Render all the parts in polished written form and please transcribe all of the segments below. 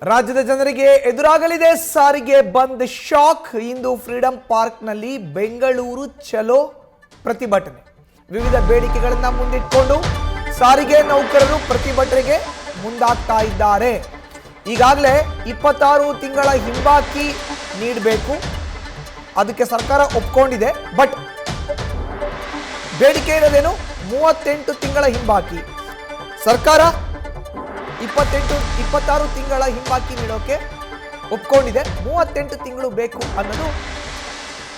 ರಾಜ್ಯದ ಜನರಿಗೆ ಎದುರಾಗಲಿದೆ ಸಾರಿಗೆ ಬಂದ್ ಶಾಕ್. ಇಂದು ಫ್ರೀಡಂ ಪಾರ್ಕ್ನಲ್ಲಿ ಬೆಂಗಳೂರು ಚಲೋ ಪ್ರತಿಭಟನೆ. ವಿವಿಧ ಬೇಡಿಕೆಗಳನ್ನು ಮುಂದಿಟ್ಟುಕೊಂಡು ಸಾರಿಗೆ ನೌಕರರು ಪ್ರತಿಭಟನೆಗೆ ಮುಂದಾಗ್ತಾ ಇದ್ದಾರೆ. ಈಗಾಗಲೇ 26 ತಿಂಗಳ ಹಿಂಬಾಕಿ ನೀಡಬೇಕು, ಅದಕ್ಕೆ ಸರ್ಕಾರ ಒಪ್ಕೊಂಡಿದೆ. ಬಟ್ ಬೇಡಿಕೆ ಇರೋದೇನು 38 ತಿಂಗಳ ಹಿಂಬಾಕಿ. ಸರ್ಕಾರ 26 ತಿಂಗಳ ಹಿಂಬಾಕಿ ನೀಡೋಕೆ ಒಪ್ಕೊಂಡಿದೆ. 38 ತಿಂಗಳು ಬೇಕು ಅನ್ನೋದು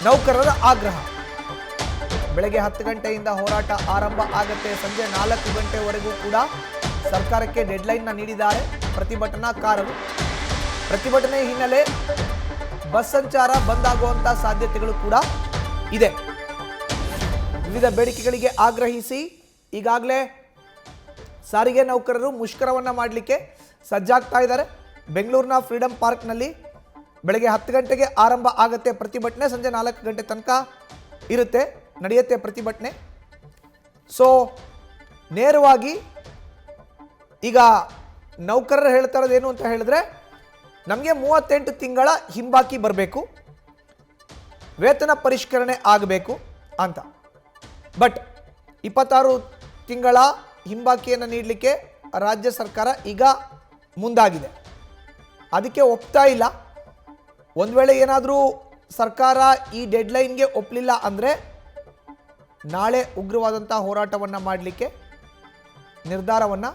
ನೌಕರರ ಆಗ್ರಹ. ಬೆಳಗ್ಗೆ 10 ಗಂಟೆಯಿಂದ ಹೋರಾಟ ಆರಂಭ ಆಗುತ್ತೆ. ಸಂಜೆ 4 ಗಂಟೆವರೆಗೂ ಕೂಡ ಸರ್ಕಾರಕ್ಕೆ ಡೆಡ್ಲೈನ್ನ ನೀಡಿದ್ದಾರೆ ಪ್ರತಿಭಟನಾಕಾರರು. ಪ್ರತಿಭಟನೆ ಹಿನ್ನೆಲೆ ಬಸ್ ಸಂಚಾರ ಬಂದ್ ಆಗುವಂತ ಸಾಧ್ಯತೆಗಳು ಕೂಡ ಇದೆ. ವಿವಿಧ ಬೇಡಿಕೆಗಳಿಗೆ ಆಗ್ರಹಿಸಿ ಈಗಾಗಲೇ ಸಾರಿಗೆ ನೌಕರರು ಮುಷ್ಕರವನ್ನು ಮಾಡಲಿಕ್ಕೆ ಸಜ್ಜಾಗ್ತಾ ಇದ್ದಾರೆ. ಬೆಂಗಳೂರಿನ ಫ್ರೀಡಂ ಪಾರ್ಕ್ನಲ್ಲಿ ಬೆಳಗ್ಗೆ 10 ಗಂಟೆಗೆ ಆರಂಭ ಆಗುತ್ತೆ ಪ್ರತಿಭಟನೆ. ಸಂಜೆ 4 ಗಂಟೆ ತನಕ ಇರುತ್ತೆ, ನಡೆಯುತ್ತೆ ಪ್ರತಿಭಟನೆ. ಸೊ ನೇರವಾಗಿ ಈಗ ನೌಕರರು ಹೇಳ್ತಾ ಇರೋದೇನು ಅಂತ ಹೇಳಿದ್ರೆ, ನಮಗೆ 38 ತಿಂಗಳ ಹಿಂಬಾಕಿ ಬರಬೇಕು, ವೇತನ ಪರಿಷ್ಕರಣೆ ಆಗಬೇಕು ಅಂತ. ಬಟ್ 26 ತಿಂಗಳ ಹಿಂಬಾಕಿಯನ್ನು ನೀಡಲಿಕ್ಕೆ ರಾಜ್ಯ ಸರ್ಕಾರ ಈಗ ಮುಂದಾಗಿದೆ. ಅದಕ್ಕೆ ಒಪ್ತಾ ಇಲ್ಲ. ಒಂದು ವೇಳೆ ಏನಾದರೂ ಸರ್ಕಾರ ಈ ಡೆಡ್ಲೈನ್ಗೆ ಒಪ್ಪಲಿಲ್ಲ ಅಂದರೆ ನಾಳೆ ಉಗ್ರವಾದಂಥ ಹೋರಾಟವನ್ನು ಮಾಡಲಿಕ್ಕೆ ನಿರ್ಧಾರವನ್ನು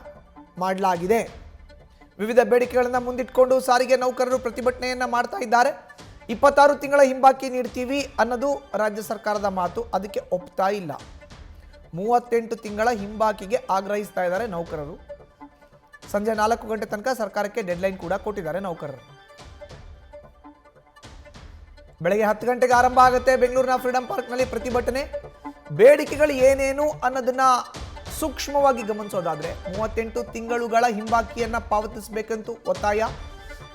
ಮಾಡಲಾಗಿದೆ. ವಿವಿಧ ಬೇಡಿಕೆಗಳನ್ನು ಮುಂದಿಟ್ಕೊಂಡು ಸಾರಿಗೆ ನೌಕರರು ಪ್ರತಿಭಟನೆಯನ್ನು ಮಾಡ್ತಾ ಇದ್ದಾರೆ. 26 ತಿಂಗಳ ಹಿಂಬಾಕಿ ನೀಡ್ತೀವಿ ಅನ್ನೋದು ರಾಜ್ಯ ಸರ್ಕಾರದ ಮಾತು, ಅದಕ್ಕೆ ಒಪ್ತಾ ಇಲ್ಲ. 38 ತಿಂಗಳ ಹಿಂಬಾಕಿಗೆ ಆಗ್ರಹಿಸ್ತಾ ಇದ್ದಾರೆ ನೌಕರರು. ಸಂಜೆ 4 ಗಂಟೆ ತನಕ ಸರ್ಕಾರಕ್ಕೆ ಡೆಡ್ಲೈನ್ ಕೂಡ ಕೊಟ್ಟಿದ್ದಾರೆ ನೌಕರರು. ಬೆಳಗ್ಗೆ 10 ಗಂಟೆಗೆ ಆರಂಭ ಆಗುತ್ತೆ ಬೆಂಗಳೂರಿನ ಫ್ರೀಡಂ ಪಾರ್ಕ್ನಲ್ಲಿ ಪ್ರತಿಭಟನೆ. ಬೇಡಿಕೆಗಳು ಏನೇನು ಅನ್ನೋದನ್ನ ಸೂಕ್ಷ್ಮವಾಗಿ ಗಮನಿಸೋದಾದ್ರೆ, 38 ತಿಂಗಳುಗಳ ಹಿಂಬಾಕಿಯನ್ನ ಪಾವತಿಸಬೇಕಂತೂ ಒತ್ತಾಯ.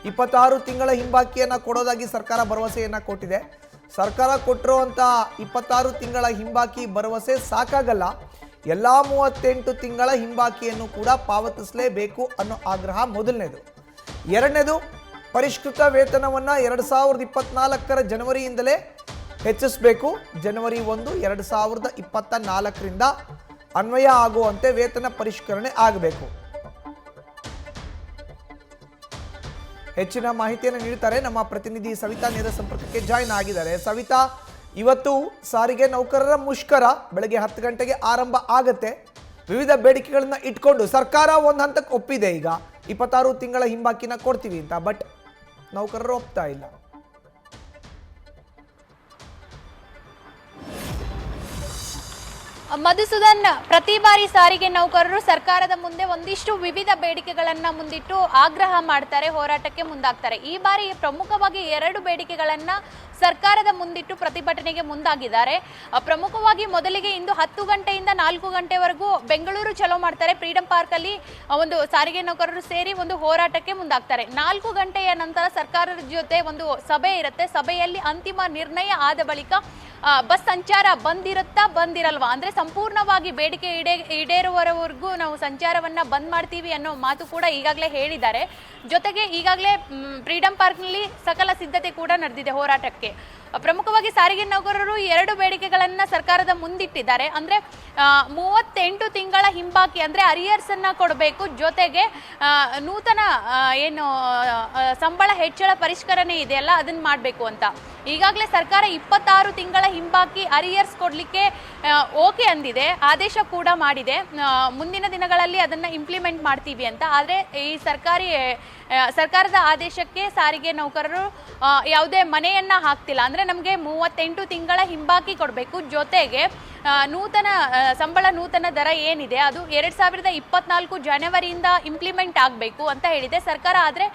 26 ತಿಂಗಳ ಹಿಂಬಾಕಿಯನ್ನ ಕೊಡೋದಾಗಿ ಸರ್ಕಾರ ಭರವಸೆಯನ್ನ ಕೊಟ್ಟಿದೆ. ಸರ್ಕಾರ ಕೊಟ್ಟಿರುವಂಥ 26 ತಿಂಗಳ ಹಿಂಬಾಕಿ ಭರವಸೆ ಸಾಕಾಗಲ್ಲ, ಎಲ್ಲ 38 ತಿಂಗಳ ಹಿಂಬಾಕಿಯನ್ನು ಕೂಡ ಪಾವತಿಸಲೇಬೇಕು ಅನ್ನೋ ಆಗ್ರಹ ಮೊದಲನೇದು. ಎರಡನೇದು, ಪರಿಷ್ಕೃತ ವೇತನವನ್ನು 2024 ಜನವರಿಯಿಂದಲೇ ಹೆಚ್ಚಿಸಬೇಕು. ಜನವರಿ 1, 2024ರಿಂದ ಅನ್ವಯ ಆಗುವಂತೆ ವೇತನ ಪರಿಷ್ಕರಣೆ ಆಗಬೇಕು. ಹೆಚ್ಚಿನ ಮಾಹಿತಿಯನ್ನು ನೀಡುತ್ತಾರೆ ನಮ್ಮ ಪ್ರತಿನಿಧಿ ಸವಿತಾ. ನೇರ ಸಂಪರ್ಕಕ್ಕೆ ಜಾಯ್ನ್ ಆಗಿದ್ದಾರೆ. ಸವಿತಾ, ಇವತ್ತು ಸಾರಿಗೆ ನೌಕರರ ಮುಷ್ಕರ ಬೆಳಗ್ಗೆ 10 ಗಂಟೆಗೆ ಆರಂಭ ಆಗತ್ತೆ. ವಿವಿಧ ಬೇಡಿಕೆಗಳನ್ನ ಇಟ್ಕೊಂಡು ಸರ್ಕಾರ ಒಂದು ಹಂತಕ್ಕೆ ಒಪ್ಪಿದೆ, ಈಗ 26 ತಿಂಗಳ ಹಿಂಬಾಕಿನ ಕೊಡ್ತೀವಿ ಅಂತ. ಬಟ್ ನೌಕರರು ಒಪ್ತಾ ಇಲ್ಲ. ಮಧುಸೂದನ್, ಪ್ರತಿ ಬಾರಿ ಸಾರಿಗೆ ನೌಕರರು ಸರ್ಕಾರದ ಮುಂದೆ ಒಂದಿಷ್ಟು ವಿವಿಧ ಬೇಡಿಕೆಗಳನ್ನ ಮುಂದಿಟ್ಟು ಆಗ್ರಹ ಮಾಡ್ತಾರೆ, ಹೋರಾಟಕ್ಕೆ ಮುಂದಾಗ್ತಾರೆ. ಈ ಬಾರಿ ಪ್ರಮುಖವಾಗಿ 2 ಬೇಡಿಕೆಗಳನ್ನ ಸರ್ಕಾರದ ಮುಂದಿಟ್ಟು ಪ್ರತಿಭಟನೆಗೆ ಮುಂದಾಗಿದ್ದಾರೆ. ಪ್ರಮುಖವಾಗಿ ಮೊದಲಿಗೆ ಇಂದು 10 ಗಂಟೆಯಿಂದ 4 ಗಂಟೆವರೆಗೂ ಬೆಂಗಳೂರು ಚಲೋ ಮಾಡ್ತಾರೆ. ಫ್ರೀಡಂ ಪಾರ್ಕ್ ಅಲ್ಲಿ ಒಂದು ಸಾರಿಗೆ ನೌಕರರು ಸೇರಿ ಒಂದು ಹೋರಾಟಕ್ಕೆ ಮುಂದಾಗ್ತಾರೆ. 4 ಗಂಟೆಯ ನಂತರ ಸರ್ಕಾರದ ಜೊತೆ ಒಂದು ಸಭೆ ಇರುತ್ತೆ. ಸಭೆಯಲ್ಲಿ ಅಂತಿಮ ನಿರ್ಣಯ ಆದ ಬಳಿಕ ಬಸ್ ಸಂಚಾರ ಬಂದಿರುತ್ತಾ ಬಂದಿರಲ್ವಾ, ಅಂದ್ರೆ ಸಂಪೂರ್ಣವಾಗಿ ಬೇಡಿಕೆ ಈಡೇರುವವರೆಗೂ ನಾವು ಸಂಚಾರವನ್ನ ಬಂದ್ ಮಾಡ್ತೀವಿ ಅನ್ನೋ ಮಾತು ಕೂಡ ಈಗಾಗಲೇ ಹೇಳಿದ್ದಾರೆ. ಜೊತೆಗೆ ಈಗಾಗಲೇ ಫ್ರೀಡಂ ಪಾರ್ಕ್ನಲ್ಲಿ ಸಕಲ ಸಿದ್ಧತೆ ಕೂಡ ನಡೆದಿದೆ ಹೋರಾಟಕ್ಕೆ. ಪ್ರಮುಖವಾಗಿ ಸಾರಿಗೆ ನೌಕರರು 2 ಬೇಡಿಕೆಗಳನ್ನ ಸರ್ಕಾರದ ಮುಂದಿಟ್ಟಿದ್ದಾರೆ. ಅಂದ್ರೆ 38 ತಿಂಗಳ ಹಿಂಬಾಕಿ ಅಂದ್ರೆ ಅರಿಯರ್ಸ್ ಅನ್ನ ಕೊಡಬೇಕು. ಜೊತೆಗೆ ನೂತನ ಏನು ಸಂಬಳ ಹೆಚ್ಚಳ ಪರಿಷ್ಕರಣೆ ಇದೆಯಲ್ಲ ಅದನ್ನ ಮಾಡಬೇಕು ಅಂತ. ಈಗಾಗಲೇ ಸರ್ಕಾರ 26 ತಿಂಗಳ ಹಿಂಬಾಕಿ ಅರಿಯರ್ಸ್ ಕೊಡ್ಲಿಕ್ಕೆ ಓಕೆ ಅಂದಿದೆ, ಆದೇಶ ಕೂಡ ಮಾಡಿದೆ. ಮುಂದಿನ ದಿನಗಳಲ್ಲಿ ಅದನ್ನ ಇಂಪ್ಲಿಮೆಂಟ್ ಮಾಡ್ತೀವಿ ಅಂತ. ಆದರೆ ಈ ಸರ್ಕಾರದ ಆದೇಶಕ್ಕೆ ಸಾರಿಗೆ ನೌಕರರು ಯಾವುದೇ ಮನೆಯನ್ನ ಹಾಕ್ತಿಲ್ಲ. ಅಂದ್ರೆ ನಮಗೆ 38 ತಿಂಗಳ ಹಿಂಬಾಕಿ ಕೊಡಬೇಕು. ಜೊತೆಗೆ ನೂತನ ದರ ಏನಿದೆ ಅದು 2024 ಜನವರಿಯಿಂದ ಇಂಪ್ಲಿಮೆಂಟ್ ಆಗಬೇಕು ಅಂತ ಹೇಳಿದೆ ಸರ್ಕಾರ. ಆದರೆ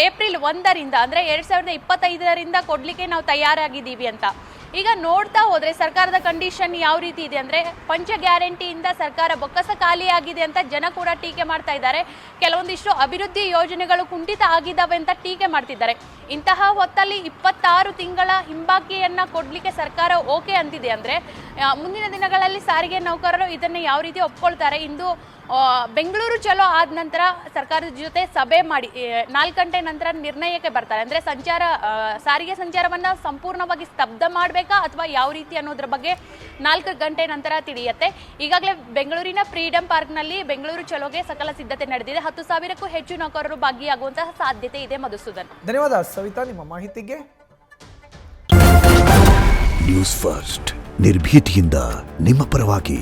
ಏಪ್ರಿಲ್ 1ರಿಂದ ಅಂದ್ರೆ 2025ರಿಂದ ಕೊಡ್ಲಿಕ್ಕೆ ನಾವು ತಯಾರಾಗಿದ್ದೀವಿ ಅಂತ. ಈಗ ನೋಡ್ತಾ ಹೋದ್ರೆ ಸರ್ಕಾರದ ಕಂಡೀಷನ್ ಯಾವ ರೀತಿ ಇದೆ ಅಂದ್ರೆ, ಪಂಚ ಗ್ಯಾರಂಟಿಯಿಂದ ಸರ್ಕಾರ ಬೊಕ್ಕಸ ಖಾಲಿಯಾಗಿದೆ ಅಂತ ಜನ ಕೂಡ ಟೀಕೆ ಮಾಡ್ತಾ ಇದ್ದಾರೆ. ಕೆಲವೊಂದಿಷ್ಟು ಅಭಿವೃದ್ಧಿ ಯೋಜನೆಗಳು ಕುಂಠಿತ ಆಗಿದ್ದಾವೆ ಅಂತ ಟೀಕೆ ಮಾಡ್ತಿದ್ದಾರೆ. ಇಂತಹ ಹೊತ್ತಲ್ಲಿ 26 ತಿಂಗಳ ಹಿಂಬಾಕಿಯನ್ನ ಕೊಡ್ಲಿಕ್ಕೆ ಸರ್ಕಾರ ಓಕೆ ಅಂತಿದೆ ಅಂದ್ರೆ ಮುಂದಿನ ದಿನಗಳಲ್ಲಿ ಸಾರಿಗೆ ನೌಕರರು ಇದನ್ನ ಯಾವ ರೀತಿ ಒಪ್ಕೊಳ್ತಾರೆ? ಇಂದು ಬೆಂಗಳೂರು ಚಲೋ ಆದ ನಂತರ ಸರ್ಕಾರದ ಜೊತೆ ಸಭೆ ಮಾಡಿ 4 ಗಂಟೆ ನಂತರ ನಿರ್ಣಯಕ್ಕೆ ಬರ್ತಾರೆ. ಅಂದರೆ ಸಾರಿಗೆ ಸಂಚಾರವನ್ನು ಸಂಪೂರ್ಣವಾಗಿ ಸ್ತಬ್ಧ ಮಾಡಬೇಕಾ ಅಥವಾ ಯಾವ ರೀತಿ ಅನ್ನೋದ್ರ ಬಗ್ಗೆ 4 ಗಂಟೆ ನಂತರ ತಿಳಿಯುತ್ತೆ. ಈಗಾಗಲೇ ಬೆಂಗಳೂರಿನ ಫ್ರೀಡಂ ಪಾರ್ಕ್ನಲ್ಲಿ ಬೆಂಗಳೂರು ಚಲೋಗೆ ಸಕಲ ಸಿದ್ಧತೆ ನಡೆದಿದೆ. 10,000ಕ್ಕೂ ಹೆಚ್ಚು ನೌಕರರು ಭಾಗಿಯಾಗುವಂತಹ ಸಾಧ್ಯತೆ ಇದೆ. ಮಧುಸೂದನ್, ಧನ್ಯವಾದ ಸವಿತಾ ನಿಮ್ಮ ಮಾಹಿತಿಗೆ. ನ್ಯೂಸ್ ಫಸ್ಟ್ ನಿರ್ಭೀತಿಯಿಂದ ನಿಮ್ಮ ಪರವಾಗಿ.